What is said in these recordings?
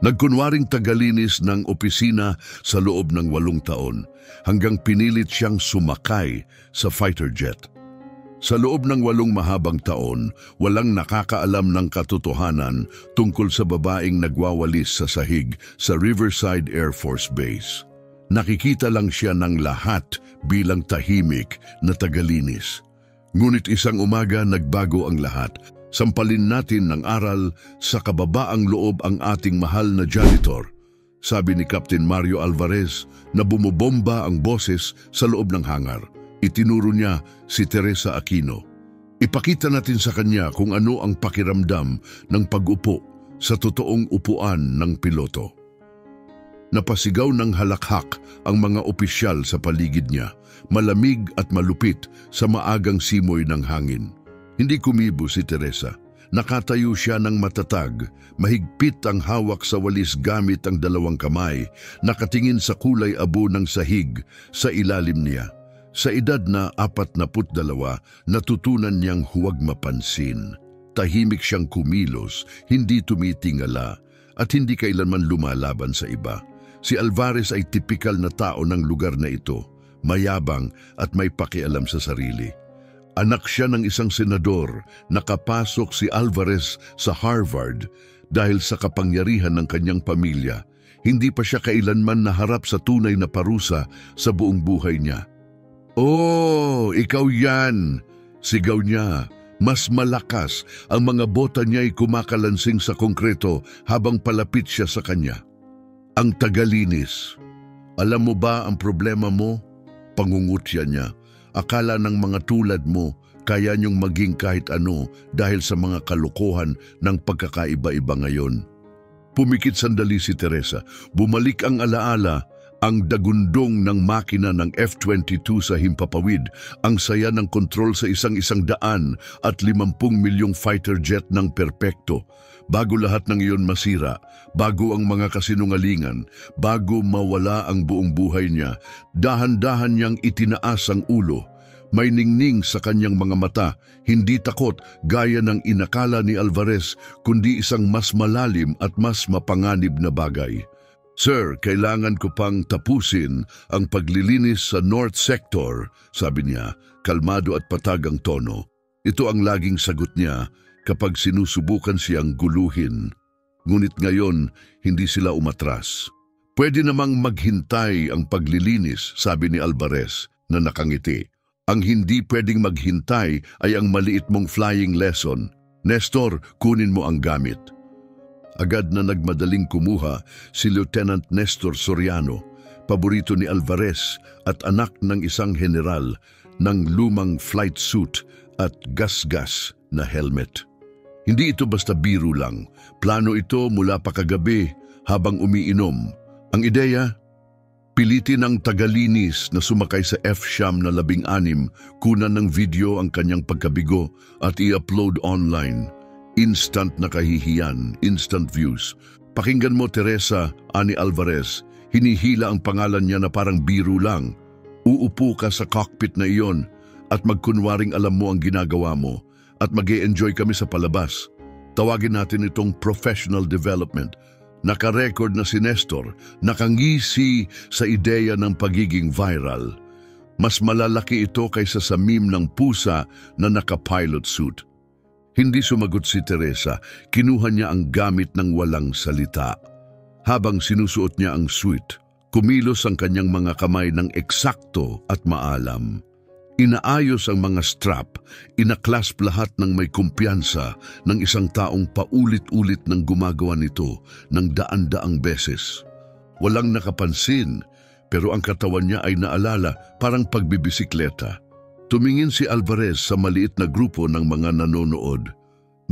Nagkunwaring tagalinis ng opisina sa loob ng 8 taon hanggang pinilit siyang sumakay sa fighter jet. Sa loob ng 8 mahabang taon, walang nakakaalam ng katotohanan tungkol sa babaeng nagwawalis sa sahig sa Riverside Air Force Base. Nakikita lang siya ng lahat bilang tahimik na tagalinis. Ngunit isang umaga nagbago ang lahat. Sampalin natin ng aral sa kababaang loob ang ating mahal na janitor, sabi ni Captain Mario Alvarez na bumobomba ang boses sa loob ng hangar. Itinuro niya si Teresa Aquino. Ipakita natin sa kanya kung ano ang pakiramdam ng pag-upo sa totoong upuan ng piloto. Napasigaw ng halakhak ang mga opisyal sa paligid niya, malamig at malupit sa maagang simoy ng hangin. Hindi kumibo si Teresa. Nakatayo siya ng matatag, mahigpit ang hawak sa walis gamit ang 2 kamay, nakatingin sa kulay abo ng sahig sa ilalim niya. Sa edad na 42, natutunan niyang huwag mapansin. Tahimik siyang kumilos, hindi tumitingala, at hindi kailanman lumalaban sa iba. Si Alvarez ay tipikal na tao ng lugar na ito, mayabang at may pakialam sa sarili. Anak siya ng isang senador, nakapasok si Alvarez sa Harvard dahil sa kapangyarihan ng kanyang pamilya. Hindi pa siya kailanman naharap sa tunay na parusa sa buong buhay niya. "Oh, ikaw yan!" sigaw niya. Mas malakas, ang mga bota niya ay kumakalansing sa konkreto habang palapit siya sa kanya. Ang tagalinis. "Alam mo ba ang problema mo?" Pangungutya niya. "Akala ng mga tulad mo, kaya niyong maging kahit ano dahil sa mga kalokohan ng pagkakaiba-iba ngayon." Pumikit sandali si Teresa. Bumalik ang alaala, ang dagundong ng makina ng F-22 sa himpapawid, ang saya ng kontrol sa isang 150 milyong fighter jet ng perpekto. Bago lahat ng iyon masira, bago ang mga kasinungalingan, bago mawala ang buong buhay niya, dahan-dahan niyang itinaas ang ulo. May ningning sa kanyang mga mata, hindi takot gaya ng inakala ni Alvarez, kundi isang mas malalim at mas mapanganib na bagay. "Sir, kailangan ko pang tapusin ang paglilinis sa North Sector," sabi niya, kalmado at patag ang tono. Ito ang laging sagot niya kapag sinusubukan siyang guluhin. Ngunit ngayon, hindi sila umatras. "Pwede namang maghintay ang paglilinis," sabi ni Alvarez na nakangiti. "Ang hindi pwedeng maghintay ay ang maliit mong flying lesson. Nestor, kunin mo ang gamit." Agad na nagmadaling kumuha si Lieutenant Nestor Soriano, paborito ni Alvarez at anak ng isang general, ng lumang flight suit at gas-gas na helmet. Hindi ito basta biro lang. Plano ito mula pa kagabi habang umiinom. Ang ideya, pilitin ang tagalinis na sumakay sa F-Shyam na 16, kunan ng video ang kanyang pagkabigo at i-upload online. Instant na kahihiyan, instant views. "Pakinggan mo, Teresa," ani Alvarez. Hinihila ang pangalan niya na parang biro lang. "Uupo ka sa cockpit na iyon at magkunwaring alam mo ang ginagawa mo at mag-e-enjoy kami sa palabas. Tawagin natin itong professional development." Naka-record na si Nestor, nakangisi sa ideya ng pagiging viral. Mas malalaki ito kaysa sa meme ng pusa na naka-pilot suit. Hindi sumagot si Teresa, kinuha niya ang gamit ng walang salita. Habang sinusuot niya ang suit, kumilos ang kanyang mga kamay ng eksakto at maalam. Inaayos ang mga strap, inaklasp lahat ng may kumpiyansa ng isang taong paulit-ulit nang gumagawa nito ng daan-daang beses. Walang nakapansin, pero ang katawan niya ay naalala parang pagbibisikleta. Tumingin si Alvarez sa maliit na grupo ng mga nanonood.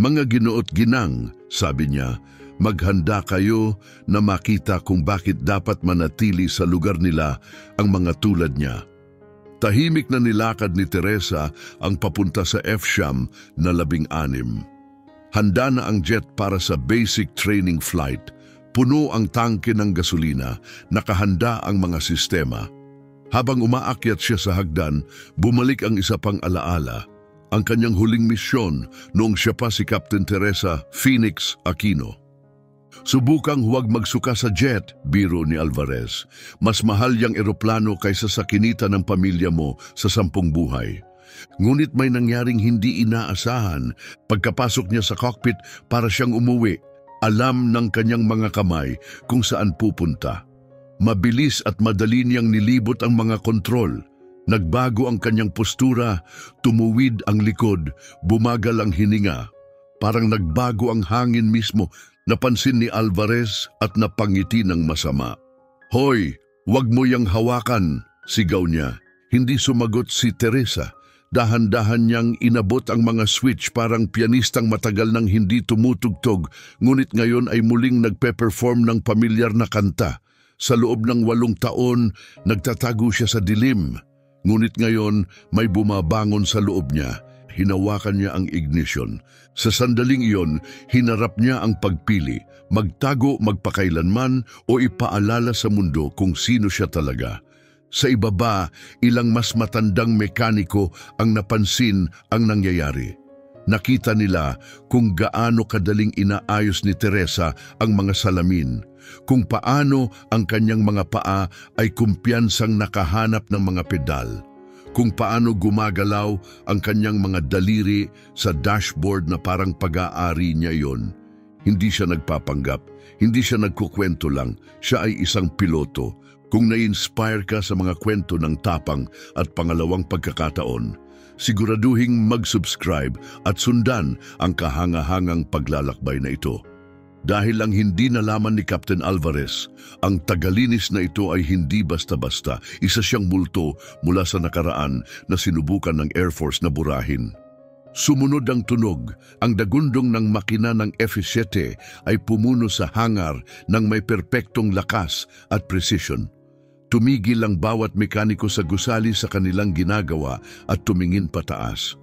"Mga ginuot ginang," sabi niya, "maghanda kayo na makita kung bakit dapat manatili sa lugar nila ang mga tulad niya." Tahimik na nilakad ni Teresa ang papunta sa F-Shyam na 16. Handa na ang jet para sa basic training flight. Puno ang tangke ng gasolina, nakahanda ang mga sistema. Habang umaakyat siya sa hagdan, bumalik ang isa pang alaala, ang kanyang huling misyon noong siya pa si Captain Teresa Phoenix Aquino. Subukang huwag magsuka sa jet, biro ni Alvarez. Mas mahal yang eroplano kaysa sa kinita ng pamilya mo sa 10 buhay. Ngunit may nangyaring hindi inaasahan. Pagkapasok niya sa cockpit para siyang umuwi, alam ng kanyang mga kamay kung saan pupunta. Mabilis at madali niyang nilibot ang mga kontrol. Nagbago ang kanyang postura, tumuwid ang likod, bumagal ang hininga. Parang nagbago ang hangin mismo. Napansin ni Alvarez at napangiti ng masama. "Hoy, wag mo yang hawakan," sigaw niya. Hindi sumagot si Teresa. Dahan-dahan niyang inabot ang mga switch parang pianistang matagal nang hindi tumutugtog, ngunit ngayon ay muling nagpe-perform ng pamilyar na kanta. Sa loob ng 8 taon, nagtatago siya sa dilim. Ngunit ngayon, may bumabangon sa loob niya. Hinawakan niya ang ignition. Sa sandaling iyon, hinarap niya ang pagpili, magtago magpakailanman o ipaalala sa mundo kung sino siya talaga. Sa ibaba, ilang mas matandang mekaniko ang napansin ang nangyayari. Nakita nila kung gaano kadaling inaayos ni Teresa ang mga salamin, kung paano ang kanyang mga paa ay kumpiyansang nakahanap ng mga pedal, kung paano gumagalaw ang kanyang mga daliri sa dashboard na parang pag-aari niya yon. Hindi siya nagpapanggap, hindi siya nagkukwento lang, siya ay isang piloto. Kung na-inspire ka sa mga kwento ng tapang at pangalawang pagkakataon, siguraduhing mag-subscribe at sundan ang kahangahangang paglalakbay na ito. Dahil ang hindi nalaman ni Captain Alvarez, ang tagalinis na ito ay hindi basta-basta. Isa siyang multo mula sa nakaraan na sinubukan ng Air Force na burahin. Sumunod ang tunog, ang dagundong ng makina ng F-7 ay pumuno sa hangar ng may perpektong lakas at precision. Tumigil ang bawat mekaniko sa gusali sa kanilang ginagawa at tumingin pataas.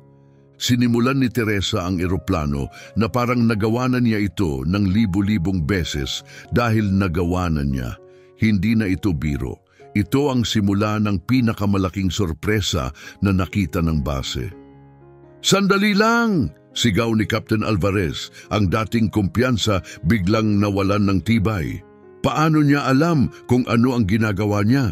Sinimulan ni Teresa ang eroplano na parang nagawa na niya ito ng libu-libong beses dahil nagawa na niya. Hindi na ito biro. Ito ang simula ng pinakamalaking sorpresa na nakita ng base. "Sandali lang!" sigaw ni Captain Alvarez. Ang dating kumpiyansa biglang nawalan ng tibay. Paano niya alam kung ano ang ginagawa niya?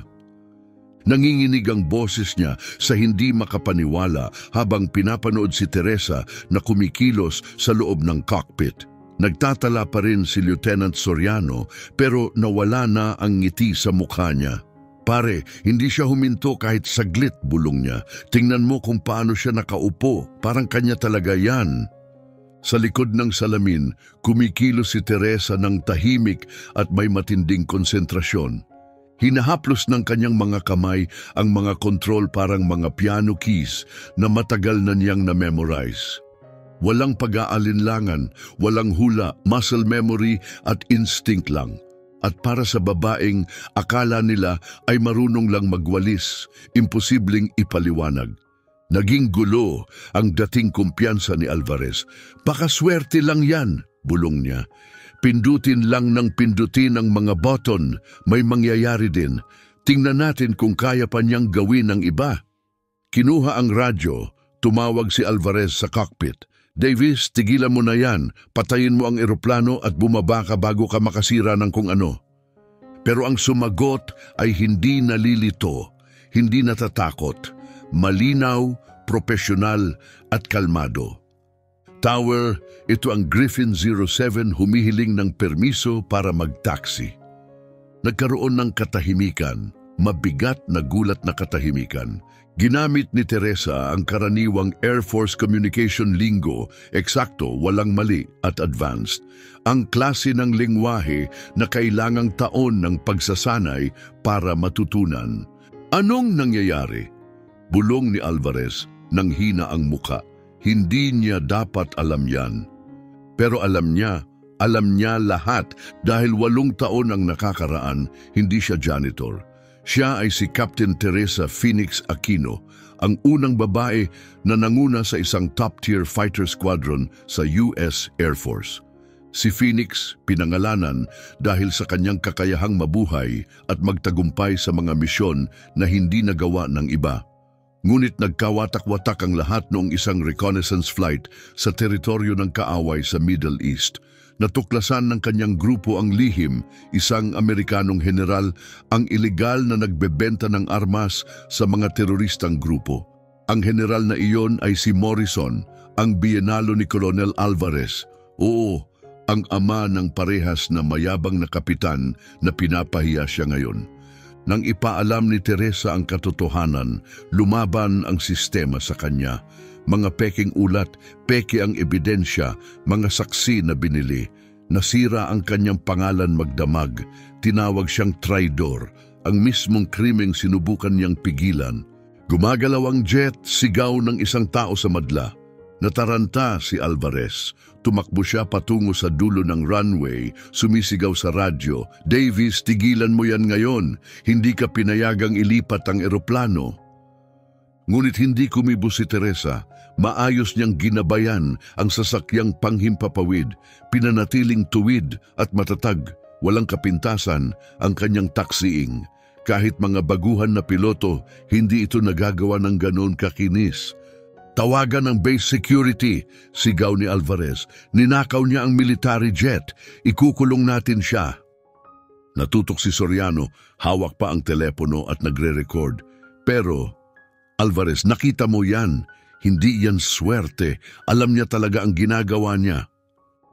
Nanginginig ang boses niya sa hindi makapaniwala habang pinapanood si Teresa na kumikilos sa loob ng cockpit. Nagtatala pa rin si Lieutenant Soriano pero nawala na ang ngiti sa mukha niya. "Pare, hindi siya huminto kahit saglit," bulong niya. "Tingnan mo kung paano siya nakaupo, parang kanya talaga yan." Sa likod ng salamin, kumikilos si Teresa ng tahimik at may matinding konsentrasyon. Hinahaplos ng kanyang mga kamay ang mga kontrol parang mga piano keys na matagal na niyang na-memorize. Walang pag-aalinlangan, walang hula, muscle memory at instinct lang. At para sa babaeng akala nila ay marunong lang magwalis, imposibleng ipaliwanag. Naging gulo ang dating kumpiyansa ni Alvarez. "Baka swerte lang yan," bulong niya. "Pindutin lang ng pindutin ang mga button, may mangyayari din. Tingnan natin kung kaya pa niyang gawin ang iba." Kinuha ang radyo, tumawag si Alvarez sa cockpit. "Davis, tigilan mo na yan. Patayin mo ang eroplano at bumaba ka bago ka makasira ng kung ano." Pero ang sumagot ay hindi nalilito, hindi natatakot. Malinaw, propesyonal at kalmado. "Tower, ito ang Griffin 07 humihiling ng permiso para mag-taxi." Nagkaroon ng katahimikan, mabigat na gulat na katahimikan. Ginamit ni Teresa ang karaniwang Air Force communication lingo, eksakto, walang mali at advanced. Ang klase ng lengwahe na kailangang taon ng pagsasanay para matutunan. "Anong nangyayari?" bulong ni Alvarez nang hina ang muka. Hindi niya dapat alam yan. Pero alam niya lahat dahil 8 taon ang nakakaraan, hindi siya janitor. Siya ay si Captain Teresa Phoenix Aquino, ang unang babae na nanguna sa isang top-tier fighter squadron sa US Air Force. Si Phoenix pinangalanan dahil sa kanyang kakayahang mabuhay at magtagumpay sa mga misyon na hindi nagawa ng iba. Ngunit nagkawatak-watak ang lahat noong isang reconnaissance flight sa teritoryo ng kaaway sa Middle East. Natuklasan ng kanyang grupo ang lihim, isang Amerikanong general ang ilegal na nagbebenta ng armas sa mga teroristang grupo. Ang general na iyon ay si Morrison, ang biyenalo ni Colonel Alvarez. Oo, ang ama ng parehas na mayabang na kapitan na pinapahiya siya ngayon. Nang ipaalam ni Teresa ang katotohanan, lumaban ang sistema sa kanya. Mga peking ulat, peke ang ebidensya, mga saksi na binili. Nasira ang kanyang pangalan magdamag. Tinawag siyang traidor, ang mismong krimeng sinubukan niyang pigilan. Gumagalaw ang jet, sigaw ng isang tao sa madla. Nataranta si Alvarez. Tumakbo siya patungo sa dulo ng runway, sumisigaw sa radyo, "Davis, tigilan mo yan ngayon. Hindi ka pinayagang ilipat ang eroplano." Ngunit hindi kumibo si Teresa. Maayos niyang ginabayan ang sasakyang panghimpapawid, pinanatiling tuwid at matatag, walang kapintasan ang kanyang taxiing. Kahit mga baguhan na piloto, hindi ito nagagawa ng ganoon kakinis. "Tawagan ng base security," sigaw ni Alvarez. "Ninakaw niya ang military jet. Ikukulong natin siya." Natutok si Soriano, hawak pa ang telepono at nagre-record. "Pero, Alvarez, nakita mo yan. Hindi yan swerte. Alam niya talaga ang ginagawa niya."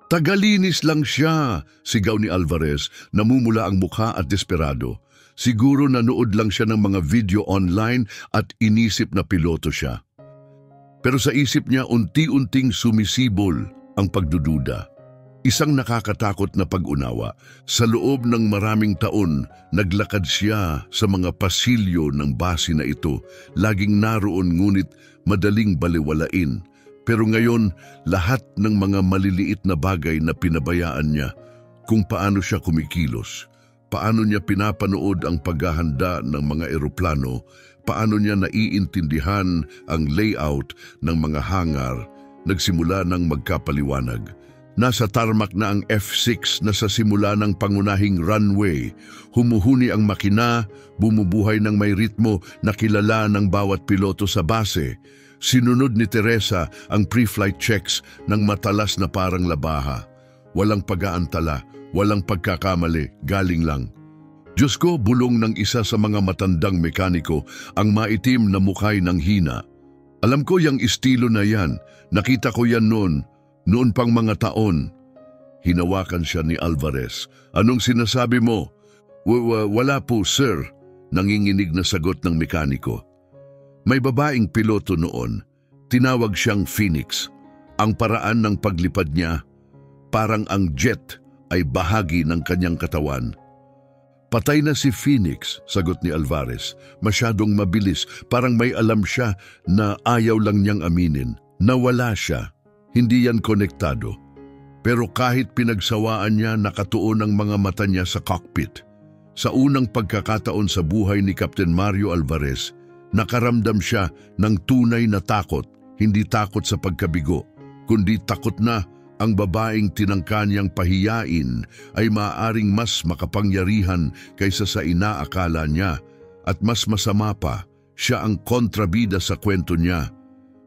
"Tagalinis lang siya," sigaw ni Alvarez, namumula ang mukha at desperado. Siguro nanood lang siya ng mga video online at inisip na piloto siya. Pero sa isip niya unti-unting sumisibol ang pagdududa. Isang nakakatakot na pag-unawa. Sa loob ng maraming taon, naglakad siya sa mga pasilyo ng base na ito. Laging naroon ngunit madaling baliwalain. Pero ngayon, lahat ng mga maliliit na bagay na pinabayaan niya, kung paano siya kumikilos, paano niya pinapanood ang paghahanda ng mga eroplano, paano niya naiintindihan ang layout ng mga hangar, nagsimula ng magkapaliwanag. Nasa tarmac na ang F-6 na sa simula ng pangunahing runway. Humuhuni ang makina, bumubuhay ng may ritmo na kilala ng bawat piloto sa base. Sinunod ni Teresa ang pre-flight checks ng matalas na parang labaha. Walang pag-aantala, walang pagkakamali, galing lang. "Diyos ko," bulong ng isa sa mga matandang mekaniko, ang maitim na mukhay ng hina. "Alam ko yung estilo na yan. Nakita ko yan noon pang mga taon." Hinawakan siya ni Alvarez. "Anong sinasabi mo?" Wala po, sir," nanginginig na sagot ng mekaniko. May babaeng piloto noon. Tinawag siyang Phoenix. Ang paraan ng paglipad niya, parang ang jet ay bahagi ng kanyang katawan. "Patay na si Phoenix," sagot ni Alvarez. "Masyadong mabilis, parang may alam siya na ayaw lang niyang aminin. Nawala siya. Hindi yan konektado. Pero kahit pinagsawaan niya, nakatuon ang mga mata niya sa cockpit. Sa unang pagkakataon sa buhay ni Captain Mario Alvarez, nakaramdam siya ng tunay na takot, hindi takot sa pagkabigo, kundi takot na ang babaeng tinangka niyang pahiyain ay maaaring mas makapangyarihan kaysa sa inaakala niya, at mas masama pa, siya ang kontrabida sa kwento niya.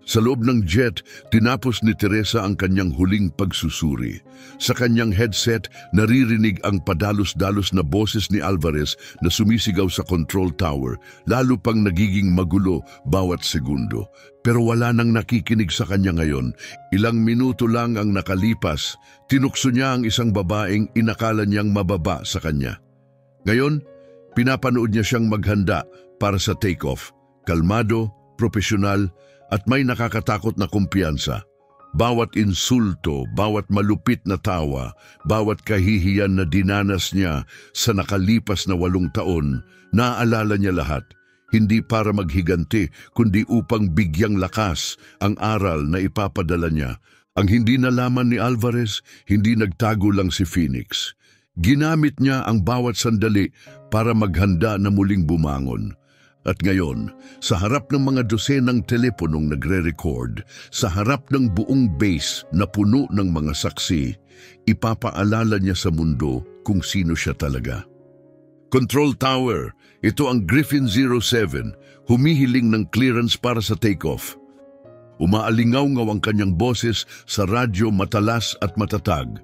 Sa loob ng jet, tinapos ni Teresa ang kanyang huling pagsusuri. Sa kanyang headset, naririnig ang padalos-dalos na boses ni Alvarez na sumisigaw sa control tower, lalo pang nagiging magulo bawat segundo. Pero wala nang nakikinig sa kanya ngayon. Ilang minuto lang ang nakalipas, tinukso niya ang isang babaeng inakala niyang mababa sa kanya. Ngayon, pinapanood niya siyang maghanda para sa take-off. Kalmado, profesional, at may nakakatakot na kumpiyansa. Bawat insulto, bawat malupit na tawa, bawat kahihiyan na dinanas niya sa nakalipas na 8 taon, naaalala niya lahat. Hindi para maghiganti, kundi upang bigyang lakas ang aral na ipapadala niya. Ang hindi nalaman ni Alvarez, hindi nagtago lang si Phoenix. Ginamit niya ang bawat sandali para maghanda na muling bumangon. At ngayon, sa harap ng mga dosenang teleponong nagre-record, sa harap ng buong base na puno ng mga saksi, ipapaalala niya sa mundo kung sino siya talaga. "Control Tower, ito ang Griffin 07, humihiling ng clearance para sa takeoff." Umaalingaw-ngaw ang kanyang boses sa radyo, matalas at matatag.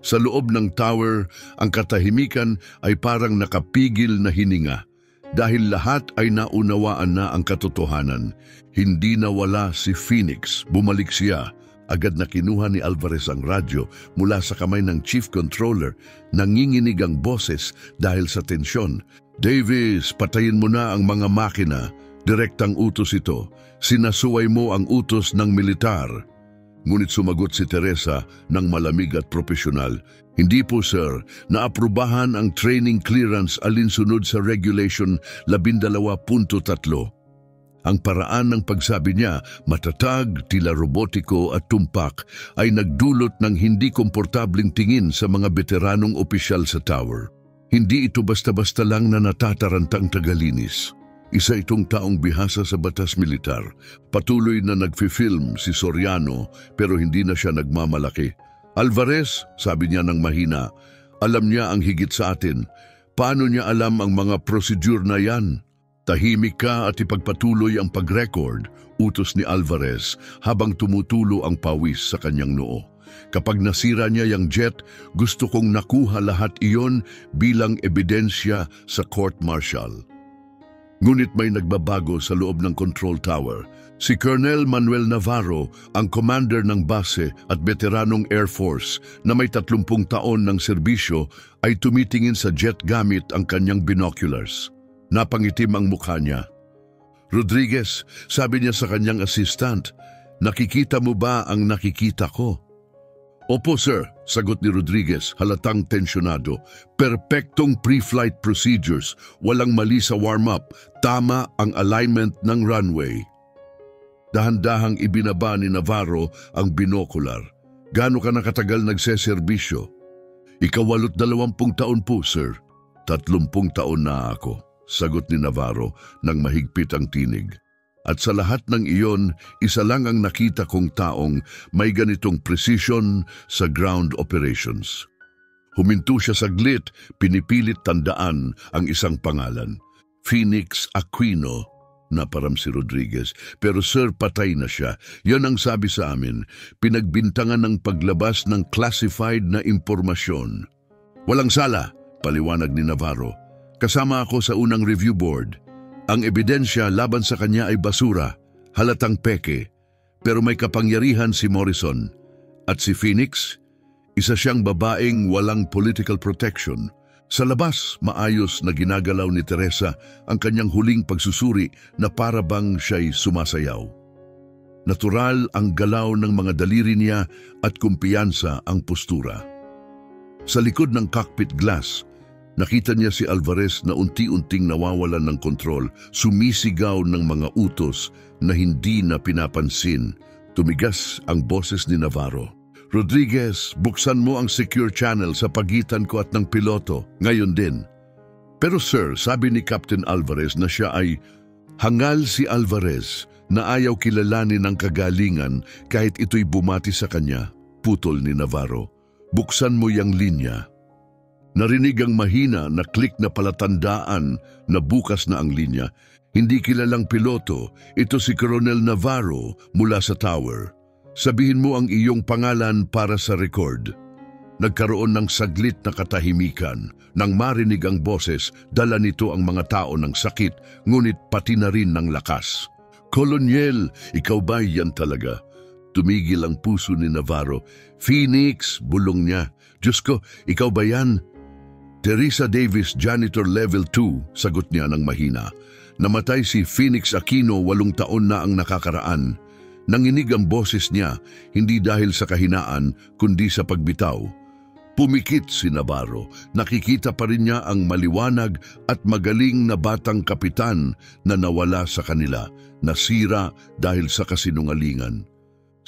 Sa loob ng tower, ang katahimikan ay parang nakapigil na hininga dahil lahat ay naunawaan na ang katotohanan. Hindi nawala si Phoenix, bumalik siya. Agad na kinuha ni Alvarez ang radyo mula sa kamay ng Chief Controller. Nanginginig ang boses dahil sa tensyon. Davis, patayin mo na ang mga makina. Direktang utos ito. Sinasuway mo ang utos ng militar. Ngunit sumagot si Teresa ng malamig at profesional. Hindi po sir, naaprubahan ang training clearance alinsunod sa Regulation 12.3. Ang paraan ng pagsabi niya, matatag, tila robotiko at tumpak, ay nagdulot ng hindi komportabling tingin sa mga veteranong opisyal sa tower. Hindi ito basta-basta lang na natatarantang tagalinis. Isa itong taong bihasa sa batas militar. Patuloy na nagfi-film si Soriano pero hindi na siya nagmamalaki. Alvarez, sabi niya ng mahina, alam niya ang higit sa atin. Paano niya alam ang mga prosedur na yan? Tahimik ka at ipagpatuloy ang pag-record, utos ni Alvarez habang tumutulo ang pawis sa kanyang noo. Kapag nasira niya yung jet, gusto kong nakuha lahat iyon bilang ebidensya sa court-martial. Ngunit may nagbabago sa loob ng control tower. Si Colonel Manuel Navarro, ang commander ng base at veteranong Air Force na may 30 taon ng serbisyo, ay tumitingin sa jet gamit ang kanyang binoculars. Napangitim ang mukha niya. Rodriguez, sabi niya sa kanyang assistant, nakikita mo ba ang nakikita ko? Opo sir, sagot ni Rodriguez, halatang tensyonado. Perpektong pre-flight procedures, walang mali sa warm-up, tama ang alignment ng runway. Dahan-dahang ibinaba ni Navarro ang binocular. Gaano ka nakatagal nagseserbisyo? Ika 28 taon po sir. 30 taon na ako, sagot ni Navarro nang mahigpit ang tinig. At sa lahat ng iyon, isa lang ang nakita kong taong may ganitong precision sa ground operations. Huminto siya saglit, pinipilit tandaan ang isang pangalan. Phoenix Aquino, naparam si Rodriguez. Pero sir, patay na siya. Yan ang sabi sa amin, pinagbintangan ng paglabas ng classified na impormasyon. Walang sala, paliwanag ni Navarro. Kasama ako sa unang review board. Ang ebidensya laban sa kanya ay basura, halatang peke, pero may kapangyarihan si Morrison. At si Phoenix, isa siyang babaeng walang political protection. Sa labas, maayos na ginagalaw ni Teresa ang kanyang huling pagsusuri na para bang siya'y sumasayaw. Natural ang galaw ng mga daliri niya at kumpiyansa ang postura. Sa likod ng cockpit glass, nakita niya si Alvarez na unti-unting nawawalan ng kontrol, sumisigaw ng mga utos na hindi na pinapansin. Tumigas ang boses ni Navarro. Rodriguez, buksan mo ang secure channel sa pagitan ko at ng piloto, ngayon din. Pero sir, sabi ni Captain Alvarez na siya ay hangal si Alvarez na ayaw kilalanin ng kagalingan kahit ito'y bumati sa kanya, putol ni Navarro. Buksan mo yang linya. Narinig ang mahina na click na palatandaan na bukas na ang linya. Hindi kilalang piloto, ito si Colonel Navarro mula sa tower. Sabihin mo ang iyong pangalan para sa record. Nagkaroon ng saglit na katahimikan. Nang marinig ang boses, dala nito ang mga tao ng sakit, ngunit pati na rin ng lakas. Kolonyel, ikaw ba yan talaga? Tumigil ang puso ni Navarro. Phoenix, bulong niya. Diyos ko, ikaw ba yan? Teresa Davis, Janitor Level 2, sagot niya ng mahina. Namatay si Phoenix Aquino 8 taon na ang nakakaraan. Nanginig ang boses niya, hindi dahil sa kahinaan, kundi sa pagbitaw. Pumikit si Navarro, nakikita pa rin niya ang maliwanag at magaling na batang kapitan na nawala sa kanila, nasira dahil sa kasinungalingan.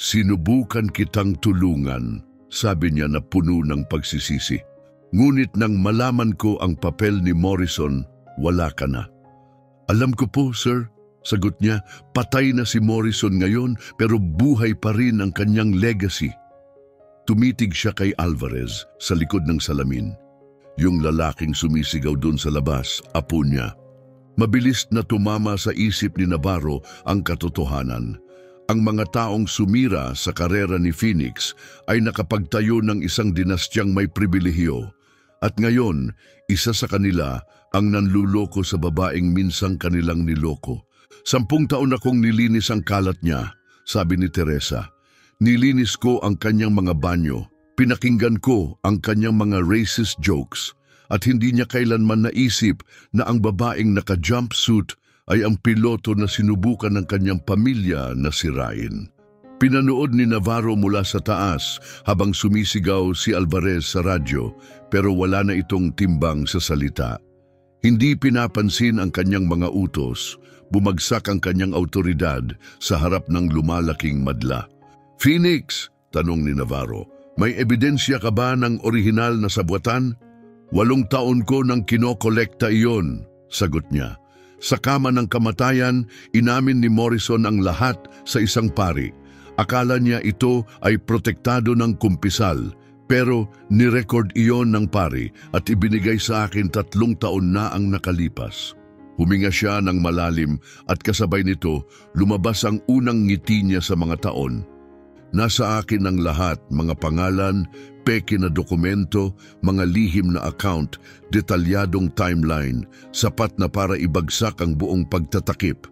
Sinubukan kitang tulungan, sabi niya na puno ng pagsisisi. Ngunit nang malaman ko ang papel ni Morrison, wala ka na. Alam ko po, sir, sagot niya, patay na si Morrison ngayon pero buhay pa rin ang kanyang legacy. Tumitig siya kay Alvarez sa likod ng salamin. Yung lalaking sumisigaw doon sa labas, apo niya. Mabilis na tumama sa isip ni Navarro ang katotohanan. Ang mga taong sumira sa karera ni Phoenix ay nakapagtayo ng isang dinastyang may pribilehiyo. At ngayon, isa sa kanila ang nanluloko sa babaeng minsang kanilang niloko. 10 taon akong nilinis ang kalat niya, sabi ni Teresa. Nilinis ko ang kanyang mga banyo, pinakinggan ko ang kanyang mga racist jokes, at hindi niya kailanman naisip na ang babaeng naka-jumpsuit ay ang piloto na sinubukan ng kanyang pamilya na sirain. Pinanood ni Navarro mula sa taas habang sumisigaw si Alvarez sa radyo, pero wala na itong timbang sa salita. Hindi pinapansin ang kanyang mga utos, bumagsak ang kanyang autoridad sa harap ng lumalaking madla. Phoenix, tanong ni Navarro, may ebidensya ka ba ng orihinal na sabwatan? 8 taon ko nang kinokolekta iyon, sagot niya. Sa kama ng kamatayan, inamin ni Morrison ang lahat sa isang pari. Akala niya ito ay protektado ng kumpisal, pero nirecord iyon ng pari at ibinigay sa akin 3 taon na ang nakalipas. Huminga siya ng malalim at kasabay nito lumabas ang unang ngiti niya sa mga taon. Nasa akin ang lahat, mga pangalan, peke na dokumento, mga lihim na account, detalyadong timeline, sapat na para ibagsak ang buong pagtatakip.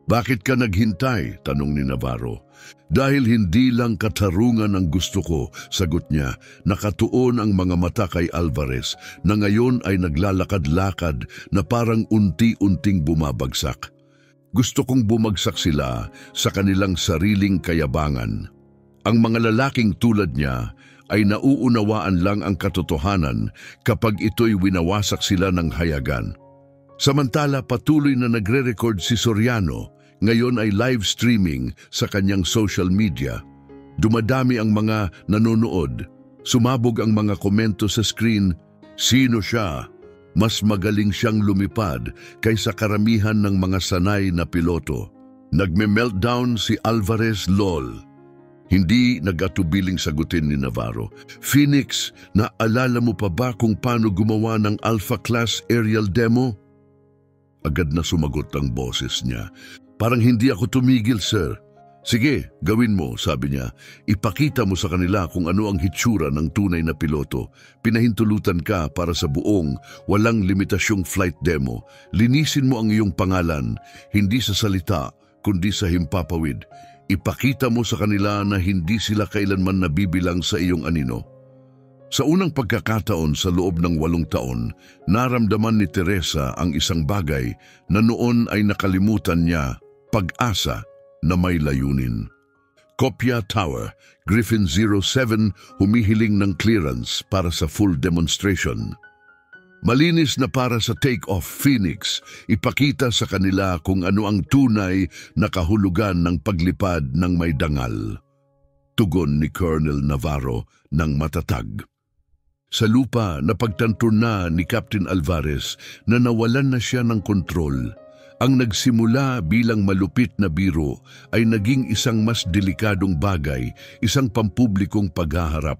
Bakit ka naghintay? Tanong ni Navarro. Dahil hindi lang katarungan ang gusto ko, sagot niya. Nakatuon ang mga mata kay Alvarez na ngayon ay naglalakad-lakad na parang unti-unting bumabagsak. Gusto kong bumagsak sila sa kanilang sariling kayabangan. Ang mga lalaking tulad niya ay nauunawaan lang ang katotohanan kapag ito'y winawasak sila ng hayagan. Samantala patuloy na nagre-record si Soriano, ngayon ay live streaming sa kanyang social media. Dumadami ang mga nanonood, sumabog ang mga komento sa screen, sino siya? Mas magaling siyang lumipad kaysa karamihan ng mga sanay na piloto. Nagme-meltdown si Alvarez lol. Hindi nag-atubiling sagutin ni Navarro. Phoenix, naalala mo pa ba kung paano gumawa ng Alpha Class aerial demo? Agad na sumagot ang boses niya. Parang hindi ako tumigil, sir. Sige, gawin mo, sabi niya. Ipakita mo sa kanila kung ano ang hitsura ng tunay na piloto. Pinahintulutan ka para sa buong, walang limitasyong flight demo. Linisin mo ang iyong pangalan, hindi sa salita, kundi sa himpapawid. Ipakita mo sa kanila na hindi sila kailanman nabibilang sa iyong anino. Sa unang pagkakataon sa loob ng 8 taon, naramdaman ni Teresa ang isang bagay na noon ay nakalimutan niya, pag-asa na may layunin. Kopya Tower, Griffin 07 humihiling ng clearance para sa full demonstration. Malinis na para sa take-off, Phoenix, ipakita sa kanila kung ano ang tunay na kahulugan ng paglipad ng may dangal. Tugon ni Colonel Navarro ng matatag. Sa lupa, napagtanto na ni Captain Alvarez na nawalan na siya ng kontrol. Ang nagsimula bilang malupit na biro ay naging isang mas delikadong bagay, isang pampublikong paghaharap.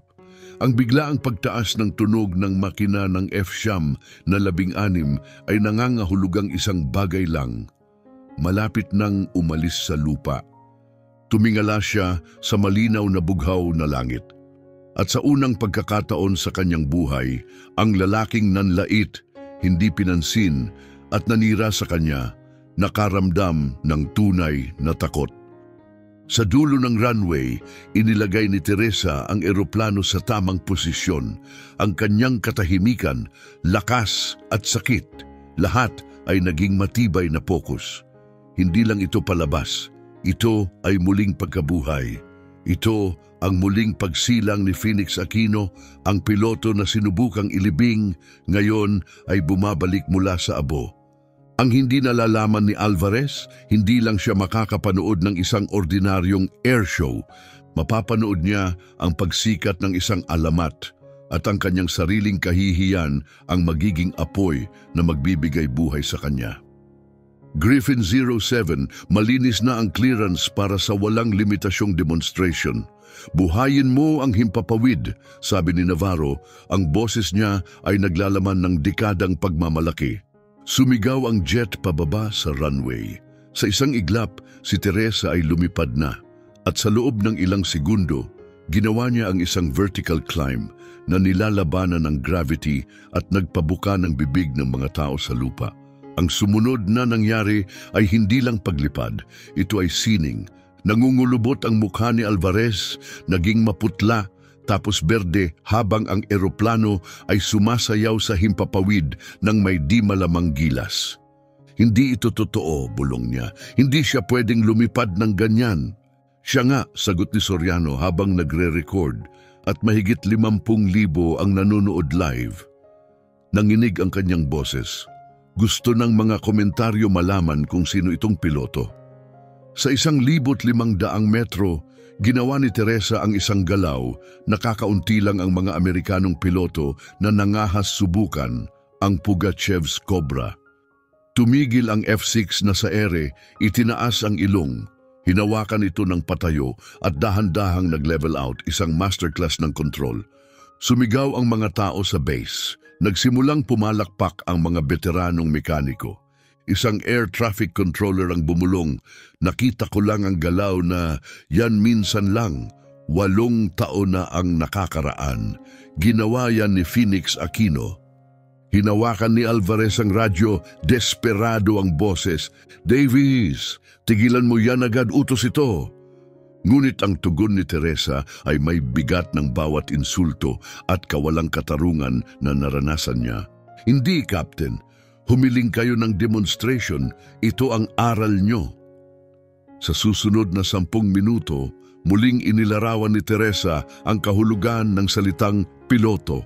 Ang biglaang pagtaas ng tunog ng makina ng F-Shyam na 16 ay nangangahulugang isang bagay lang. Malapit nang umalis sa lupa. Tumingala siya sa malinaw na bughaw na langit. At sa unang pagkakataon sa kanyang buhay, ang lalaking nanlait, hindi pinansin at nanira sa kanya, nakaramdam ng tunay na takot. Sa dulo ng runway, inilagay ni Teresa ang eroplano sa tamang posisyon. Ang kanyang katahimikan, lakas at sakit, lahat ay naging matibay na pokus. Hindi lang ito palabas, ito ay muling pagkabuhay. Ito ang muling pagsilang ni Phoenix Aquino, ang piloto na sinubukang ilibing, ngayon ay bumabalik mula sa abo. Ang hindi nalalaman ni Alvarez, hindi lang siya makakapanood ng isang ordinaryong airshow. Mapapanood niya ang pagsikat ng isang alamat at ang kanyang sariling kahihiyan ang magiging apoy na magbibigay buhay sa kanya. Griffin 07, malinis na ang clearance para sa walang limitasyong demonstration. Buhayin mo ang himpapawid, sabi ni Navarro, ang boses niya ay naglalaman ng dekadang pagmamalaki. Sumigaw ang jet pababa sa runway. Sa isang iglap, si Teresa ay lumipad na at sa loob ng ilang segundo, ginawa niya ang isang vertical climb na nilalabanan ng gravity at nagpabuka ng bibig ng mga tao sa lupa. Ang sumunod na nangyari ay hindi lang paglipad, ito ay sining. Nangungulubot ang mukha ni Alvarez, naging maputla, tapos berde habang ang eroplano ay sumasayaw sa himpapawid ng may di malamang gilas. Hindi ito totoo, bulong niya. Hindi siya pwedeng lumipad ng ganyan. Siya nga, sagot ni Soriano habang nagre-record at mahigit 50,000 ang nanonood live. Nanginig ang kanyang boses. Gusto ng mga komentaryo malaman kung sino itong piloto. Sa 1,500 metro, ginawa ni Teresa ang isang galaw na kakaunti lang ang mga Amerikanong piloto na nangahas subukan ang Pugachev's Cobra. Tumigil ang F-6 na sa ere, itinaas ang ilong, hinawakan ito ng patayo at dahan-dahang nag-level out, isang masterclass ng control. Sumigaw ang mga tao sa base, nagsimulang pumalakpak ang mga veteranong mekaniko. Isang air traffic controller ang bumulong, nakita ko lang ang galaw na yan minsan lang, 8 taon na ang nakakaraan. Ginawa yan ni Phoenix Aquino. Hinawakan ni Alvarez ang radyo, desperado ang boses. Davies, tigilan mo yan agad, utos ito. Ngunit ang tugon ni Teresa ay may bigat ng bawat insulto at kawalang katarungan na naranasan niya. Hindi, Captain. Humiling kayo ng demonstration, ito ang aral nyo. Sa susunod na 10 minuto, muling inilarawan ni Teresa ang kahulugan ng salitang piloto.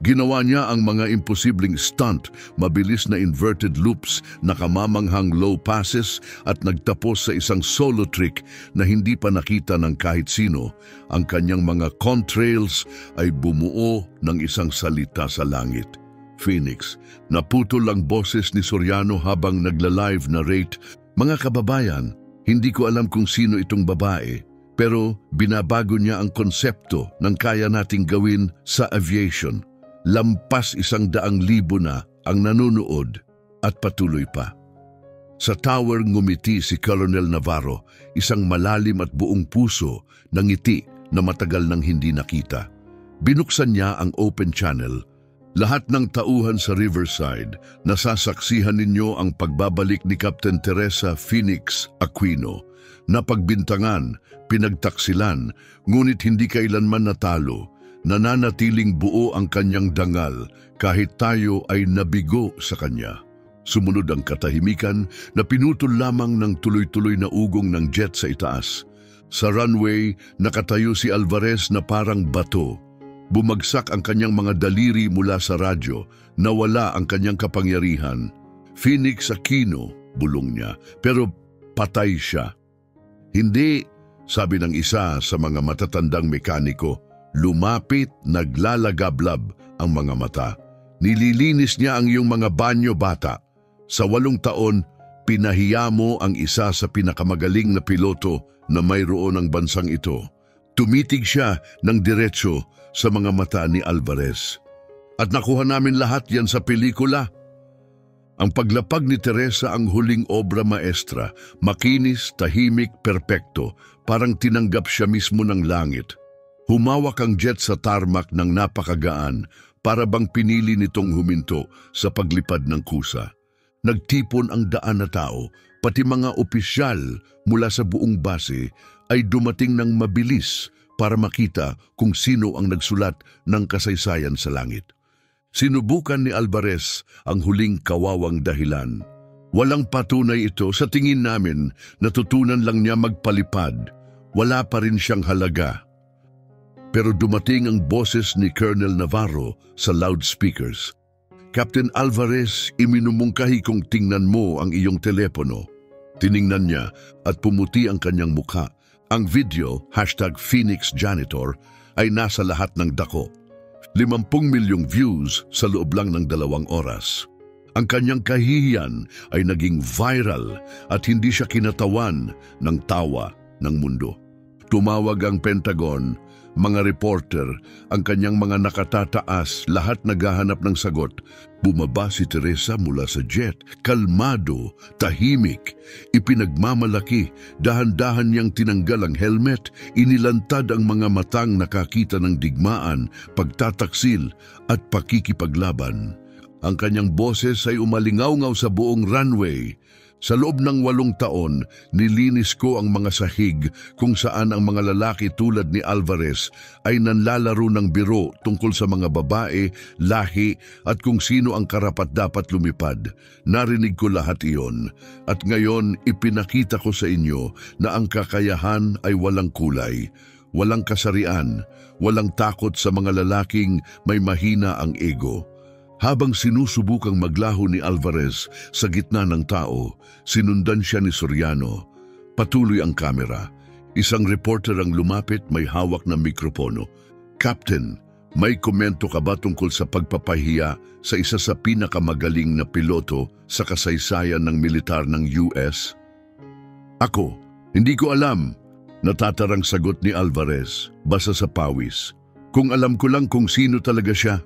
Ginawa niya ang mga imposibleng stunt, mabilis na inverted loops, nakamamanghang low passes at nagtapos sa isang solo trick na hindi pa nakita ng kahit sino. Ang kanyang mga contrails ay bumuo ng isang salita sa langit. Phoenix, naputol ang boses ni Soriano habang nagla-live narrate. Mga kababayan, hindi ko alam kung sino itong babae, pero binabago niya ang konsepto ng kaya nating gawin sa aviation. Lampas 100,000 na ang nanonood at patuloy pa. Sa tower ngumiti si Colonel Navarro, isang malalim at buong puso na ngiti na matagal nang hindi nakita. Binuksan niya ang open channel. Lahat ng tauhan sa Riverside, nasasaksihan ninyo ang pagbabalik ni Captain Teresa Phoenix Aquino. Napagbintangan, pinagtaksilan, ngunit hindi kailanman natalo. Nananatiling buo ang kanyang dangal kahit tayo ay nabigo sa kanya. Sumunod ang katahimikan na pinutol lamang ng tuloy-tuloy na ugong ng jet sa itaas. Sa runway, nakatayo si Alvarez na parang bato. Bumagsak ang kanyang mga daliri mula sa radyo, nawala ang kanyang kapangyarihan. Phoenix Aquino, bulong niya, pero patay siya. Hindi, sabi ng isa sa mga matatandang mekaniko. Lumapit, naglalagablab ang mga mata. Nililinis niya ang iyong mga banyo, bata. Sa 8 taon, pinahiya mo ang isa sa pinakamagaling na piloto na mayroon ang bansang ito. Tumitig siya ng diretso sa mga mata ni Alvarez. At nakuha namin lahat yan sa pelikula. Ang paglapag ni Teresa ang huling obra maestra, makinis, tahimik, perpekto, parang tinanggap siya mismo ng langit. Humawak ang jet sa tarmac ng napakagaan para bang pinili nitong huminto sa paglipad ng kusa. Nagtipon ang daan na tao, pati mga opisyal mula sa buong base ay dumating ng mabilis para makita kung sino ang nagsulat ng kasaysayan sa langit. Sinubukan ni Alvarez ang huling kawawang dahilan. Walang patunay ito, sa tingin namin, natutunan lang niya magpalipad. Wala pa rin siyang halaga. Pero dumating ang boses ni Colonel Navarro sa loudspeakers. Captain Alvarez, iminumungkahi kong tingnan mo ang iyong telepono. Tiningnan niya at pumuti ang kanyang mukha. Ang video, #PhoenixJanitor, ay nasa lahat ng dako. 50 milyong views sa loob lang ng 2 oras. Ang kanyang kahihiyan ay naging viral at hindi siya kinatawan ng tawa ng mundo. Tumawag ang Pentagon, mga reporter, ang kanyang mga nakatataas, lahat naghahanap ng sagot. Bumaba si Teresa mula sa jet, kalmado, tahimik, ipinagmamalaki, dahan-dahan niyang tinanggal ang helmet, inilantad ang mga matang nakakita ng digmaan, pagtataksil at pakikipaglaban. Ang kanyang boses ay umalingaw-ngaw sa buong runway. Sa loob ng 8 taon, nilinis ko ang mga sahig kung saan ang mga lalaki tulad ni Alvarez ay nanlalaro ng biro tungkol sa mga babae, lahi at kung sino ang karapat-dapat lumipad. Narinig ko lahat iyon at ngayon ipinakita ko sa inyo na ang kakayahan ay walang kulay, walang kasarian, walang takot sa mga lalaking may mahina ang ego. Habang sinusubukang maglaho ni Alvarez sa gitna ng tao, sinundan siya ni Soriano. Patuloy ang kamera. Isang reporter ang lumapit, may hawak na mikropono. "Captain, may komento ka ba tungkol sa pagpapahiya sa isa sa pinakamagaling na piloto sa kasaysayan ng militar ng US?" "Ako, hindi ko alam," natatarang sagot ni Alvarez, basa sa pawis. "Kung alam ko lang kung sino talaga siya."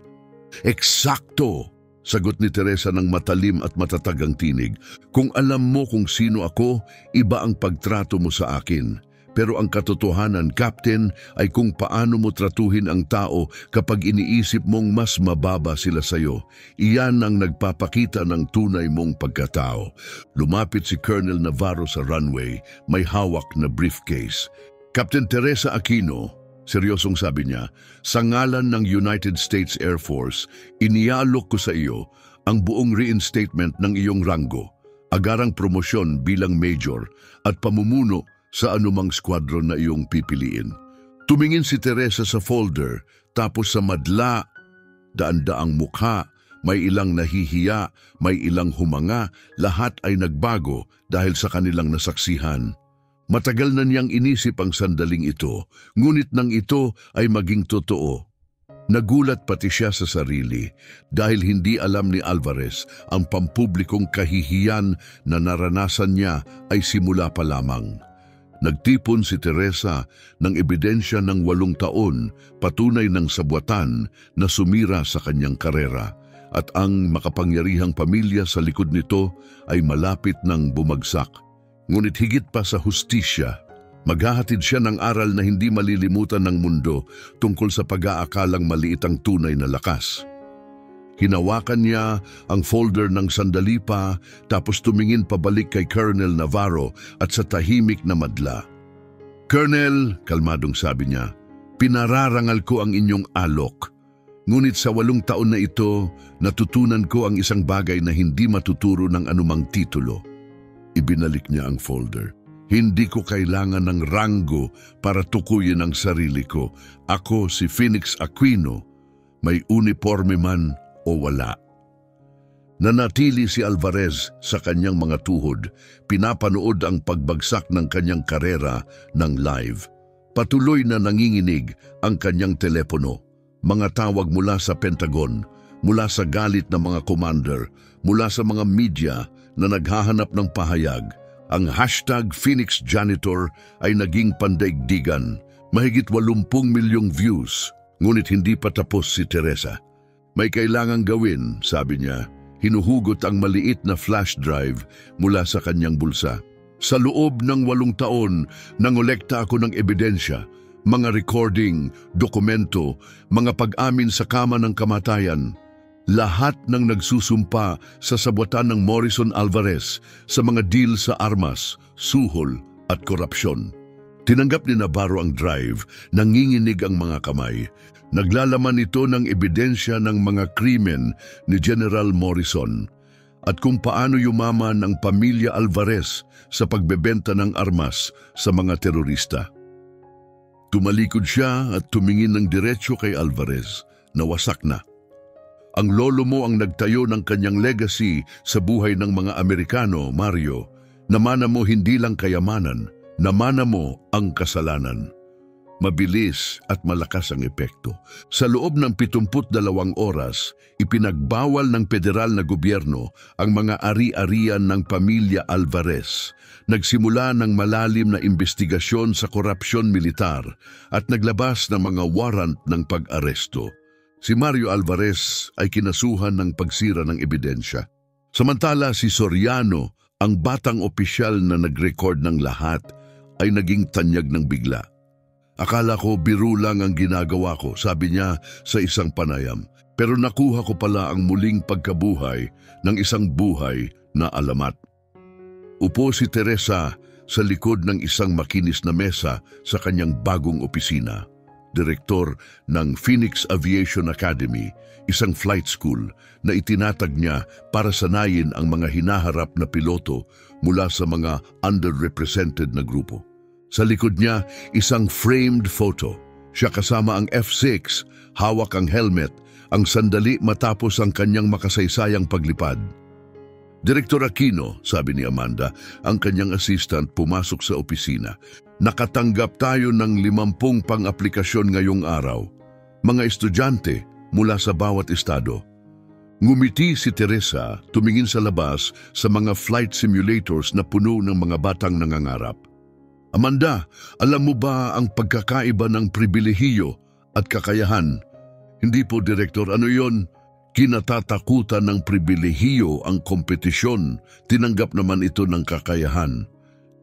"Eksakto!" sagot ni Teresa ng matalim at matatag ang tinig. "Kung alam mo kung sino ako, iba ang pagtrato mo sa akin. Pero ang katotohanan, Captain, ay kung paano mo tratuhin ang tao kapag iniisip mong mas mababa sila sa'yo. Iyan ang nagpapakita ng tunay mong pagkatao." Lumapit si Colonel Navarro sa runway, may hawak na briefcase. "Captain Teresa Aquino," seryosong sabi niya, "sa ngalan ng United States Air Force, iniaalok ko sa iyo ang buong reinstatement ng iyong ranggo, agarang promosyon bilang major at pamumuno sa anumang squadron na iyong pipiliin." Tumingin si Teresa sa folder, tapos sa madla, daan-daang mukha, may ilang nahihiya, may ilang humanga, lahat ay nagbago dahil sa kanilang nasaksihan. Matagal na niyang inisip ang sandaling ito, ngunit nang ito ay maging totoo. Nagulat pati siya sa sarili dahil hindi alam ni Alvarez ang pampublikong kahihiyan na naranasan niya ay simula pa lamang. Nagtipon si Teresa ng ebidensya ng 8 taon, patunay ng sabwatan na sumira sa kanyang karera, at ang makapangyarihang pamilya sa likod nito ay malapit ng bumagsak. Ngunit higit pa sa hustisya, maghahatid siya ng aral na hindi malilimutan ng mundo tungkol sa pag-aakalang maliit ang tunay na lakas. Hinawakan niya ang folder ng sandali pa, tapos tumingin pabalik kay Colonel Navarro at sa tahimik na madla. "Colonel," kalmadong sabi niya, "pinararangal ko ang inyong alok. Ngunit sa 8 taon na ito, natutunan ko ang isang bagay na hindi matuturo ng anumang titulo." Ibinalik niya ang folder. "Hindi ko kailangan ng ranggo para tukuyin ang sarili ko. Ako si Phoenix Aquino, may uniforme man o wala." Nanatili si Alvarez sa kanyang mga tuhod, pinapanood ang pagbagsak ng kanyang karera ng live. Patuloy na nanginginig ang kanyang telepono. Mga tawag mula sa Pentagon, mula sa galit ng mga commander, mula sa mga media na naghahanap ng pahayag. Ang hashtag Phoenix Janitor ay naging pandaigdigan. Mahigit 80 milyong views, ngunit hindi pa tapos si Teresa. "May kailangang gawin," sabi niya. Hinuhugot ang maliit na flash drive mula sa kanyang bulsa. "Sa loob ng 8 taon, nangolekta ako ng ebidensya, mga recording, dokumento, mga pag-amin sa kama ng kamatayan. Lahat ng nagsusumpa sa sabwatan ng Morrison Alvarez sa mga deal sa armas, suhol at korupsyon." Tinanggap ni Navarro ang drive, nanginginig ang mga kamay. Naglalaman ito ng ebidensya ng mga krimen ni General Morrison at kung paano yumaman ang pamilya Alvarez sa pagbebenta ng armas sa mga terorista. Tumalikod siya at tumingin ng diretsyo kay Alvarez na wasak na. "Ang lolo mo ang nagtayo ng kanyang legacy sa buhay ng mga Amerikano, Mario. Namana mo hindi lang kayamanan, namana mo ang kasalanan." mabilis at malakas ang epekto. Sa loob ng 72 oras, ipinagbawal ng federal na gobyerno ang mga ari-arian ng pamilya Alvarez. Nagsimula ng malalim na investigasyon sa korupsyon militar at naglabas ng mga warrant ng pag-aresto. Si Mario Alvarez ay kinasuhan ng pagsira ng ebidensya. Samantala si Soriano, ang batang opisyal na nag-record ng lahat, ay naging tanyag ng bigla. Akala ko biro lang ang ginagawa ko, sabi niya sa isang panayam. Pero nakuha ko pala ang muling pagkabuhay ng isang buhay na alamat. Upo si Teresa sa likod ng isang makinis na mesa sa kanyang bagong opisina. Direktor ng Phoenix Aviation Academy, isang flight school na itinatag niya para sanayin ang mga hinaharap na piloto mula sa mga underrepresented na grupo. Sa likod niya, isang framed photo. Siya kasama ang F6, hawak ang helmet, ang sandali matapos ang kanyang makasaysayang paglipad. Direktor Aquino, sabi ni Amanda, ang kanyang assistant, pumasok sa opisina. Nakatanggap tayo ng 50 pang-aplikasyon ngayong araw. Mga estudyante mula sa bawat estado. Ngumiti si Teresa, tumingin sa labas sa mga flight simulators na puno ng mga batang nangangarap. Amanda, alam mo ba ang pagkakaiba ng pribilehiyo at kakayahan? Hindi po, Direktor. Ano yon? Kinatatakutan ng pribilehiyo ang kompetisyon, tinanggap naman ito ng kakayahan.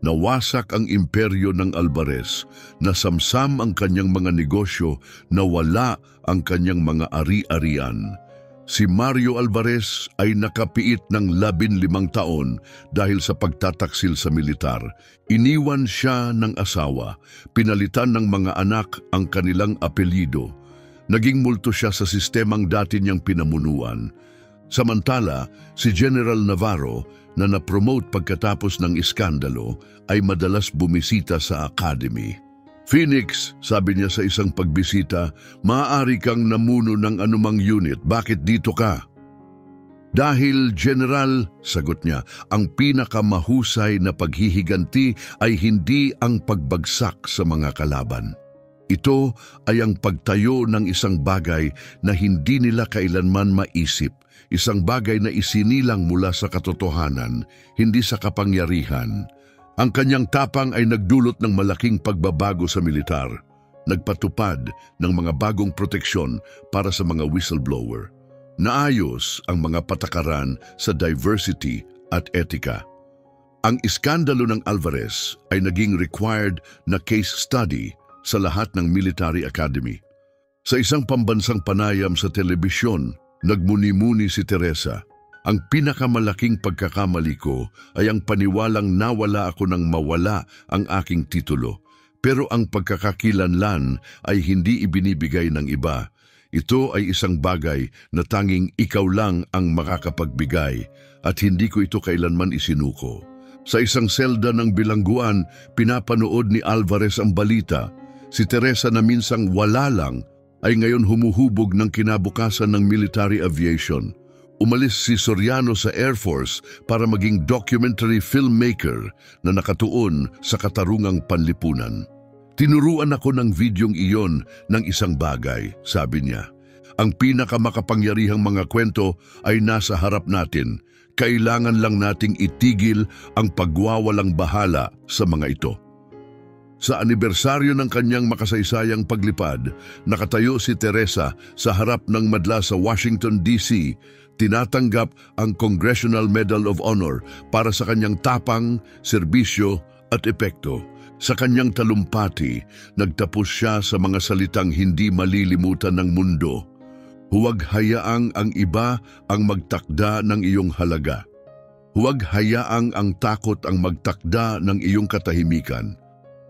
Nawasak ang imperyo ng Alvarez, nasamsam ang kanyang mga negosyo, nawala ang kanyang mga ari-arian. Si Mario Alvarez ay nakapiit ng 15 taon dahil sa pagtataksil sa militar. Iniwan siya ng asawa, pinalitan ng mga anak ang kanilang apelyido. Naging multo siya sa sistemang dati niyang pinamunuan. Samantala, si General Navarro na na-promote pagkatapos ng iskandalo ay madalas bumisita sa academy. Phoenix, sabi niya sa isang pagbisita, maaari kang namuno ng anumang unit. Bakit dito ka? Dahil, General, sagot niya, ang pinakamahusay na paghihiganti ay hindi ang pagbagsak sa mga kalaban. Ito ay ang pagtayo ng isang bagay na hindi nila kailanman maisip, isang bagay na isinilang mula sa katotohanan, hindi sa kapangyarihan. Ang kanyang tapang ay nagdulot ng malaking pagbabago sa militar, nagpatupad ng mga bagong proteksyon para sa mga whistleblower. Naayos ang mga patakaran sa diversity at etika. Ang iskandalo ng Alvarez ay naging required na case study sa lahat ng military academy. Sa isang pambansang panayam sa telebisyon, nagmuni-muni si Teresa. Ang pinakamalaking pagkakamali ko ay ang paniwalang nawala ako nang mawala ang aking titulo. Pero ang pagkakakilanlan ay hindi ibinibigay ng iba. Ito ay isang bagay na tanging ikaw lang ang makakapagbigay at hindi ko ito kailanman isinuko. Sa isang selda ng bilangguan, pinapanood ni Alvarez ang balita. Si Teresa na minsang wala lang ay ngayon humuhubog ng kinabukasan ng military aviation. Umalis si Soriano sa Air Force para maging documentary filmmaker na nakatuon sa katarungang panlipunan. Tinuruan ako ng videong iyon ng isang bagay, sabi niya. Ang pinakamakapangyarihang mga kwento ay nasa harap natin. Kailangan lang nating itigil ang pagwawalang bahala sa mga ito. Sa anibersaryo ng kanyang makasaysayang paglipad, nakatayo si Teresa sa harap ng madla sa Washington, D.C., tinatanggap ang Congressional Medal of Honor para sa kanyang tapang, serbisyo at epekto. Sa kanyang talumpati, nagtapos siya sa mga salitang hindi malilimutan ng mundo. Huwag hayaang ang iba ang magtakda ng iyong halaga. Huwag hayaang ang takot ang magtakda ng iyong katahimikan.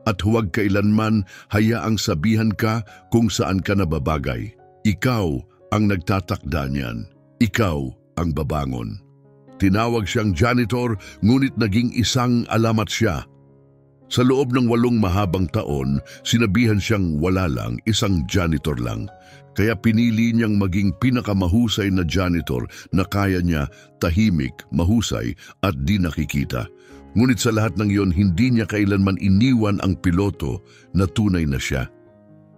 At huwag kailanman hayaang sabihan ka kung saan ka nababagay. Ikaw ang nagtatakda niyan. Ikaw ang babangon. Tinawag siyang janitor, ngunit naging isang alamat siya. Sa loob ng 8 mahabang taon, sinabihan siyang wala lang, isang janitor lang. Kaya pinili niyang maging pinakamahusay na janitor na kaya niya tahimik, mahusay at di nakikita. Ngunit sa lahat ng iyon, hindi niya kailanman iniwan ang piloto na tunay na siya.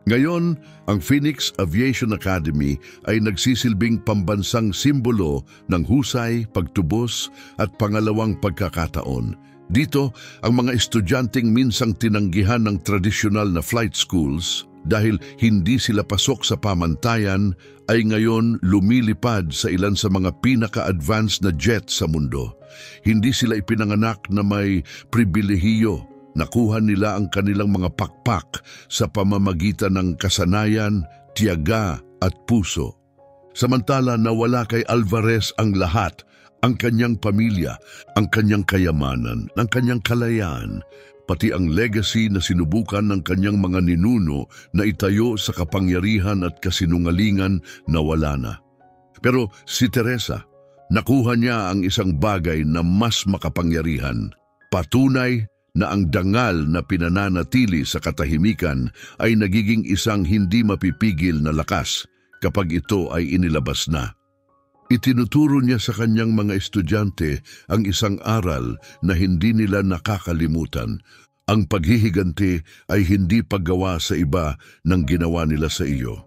Ngayon, ang Phoenix Aviation Academy ay nagsisilbing pambansang simbolo ng husay, pagtubos at pangalawang pagkakataon. Dito, ang mga estudyanteng minsang tinanggihan ng tradisyonal na flight schools dahil hindi sila pasok sa pamantayan ay ngayon lumilipad sa ilan sa mga pinaka-advanced na jet sa mundo. Hindi sila ipinanganak na may pribilehiyo. Nakuha nila ang kanilang mga pakpak sa pamamagitan ng kasanayan, tiyaga at puso. Samantala nawala kay Alvarez ang lahat, ang kanyang pamilya, ang kanyang kayamanan, ang kanyang kalayaan, pati ang legacy na sinubukan ng kanyang mga ninuno na itayo sa kapangyarihan at kasinungalingan na wala na. Pero si Teresa, nakuha niya ang isang bagay na mas makapangyarihan, patunay na ang dangal na pinananatili sa katahimikan ay nagiging isang hindi mapipigil na lakas kapag ito ay inilabas na. Itinuturo niya sa kanyang mga estudyante ang isang aral na hindi nila nakakalimutan. Ang paghihiganti ay hindi paggawa sa iba ng ginawa nila sa iyo.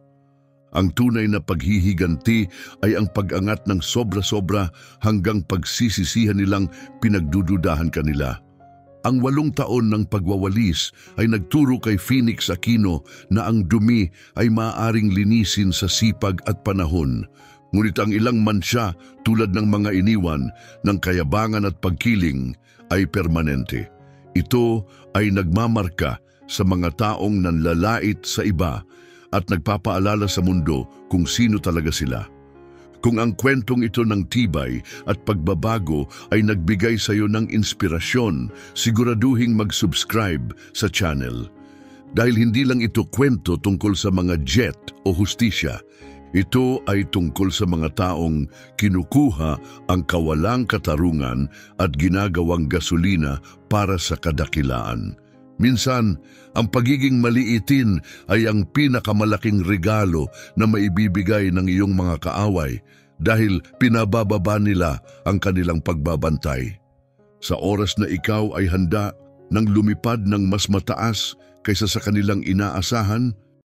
Ang tunay na paghihiganti ay ang pag-angat ng sobra-sobra hanggang pagsisisihan nilang pinagdududahan kanila. Ang 8 taon ng pagwawalis ay nagturo kay Phoenix Aquino na ang dumi ay maaaring linisin sa sipag at panahon. Ngunit ang ilang mansya tulad ng mga iniwan ng kayabangan at pagkiling ay permanente. Ito ay nagmamarka sa mga taong nanlalait sa iba at nagpapaalala sa mundo kung sino talaga sila. Kung ang kwentong ito ng tibay at pagbabago ay nagbigay sa iyo ng inspirasyon, siguraduhing mag-subscribe sa channel. Dahil hindi lang ito kwento tungkol sa mga jet o hustisya, ito ay tungkol sa mga taong kinukuha ang kawalang katarungan at ginagawang gasolina para sa kadakilaan. Minsan, ang pagiging maliitin ay ang pinakamalaking regalo na maibibigay ng iyong mga kaaway dahil pinabababa nila ang kanilang pagbabantay. Sa oras na ikaw ay handa nang lumipad ng mas mataas kaysa sa kanilang inaasahan,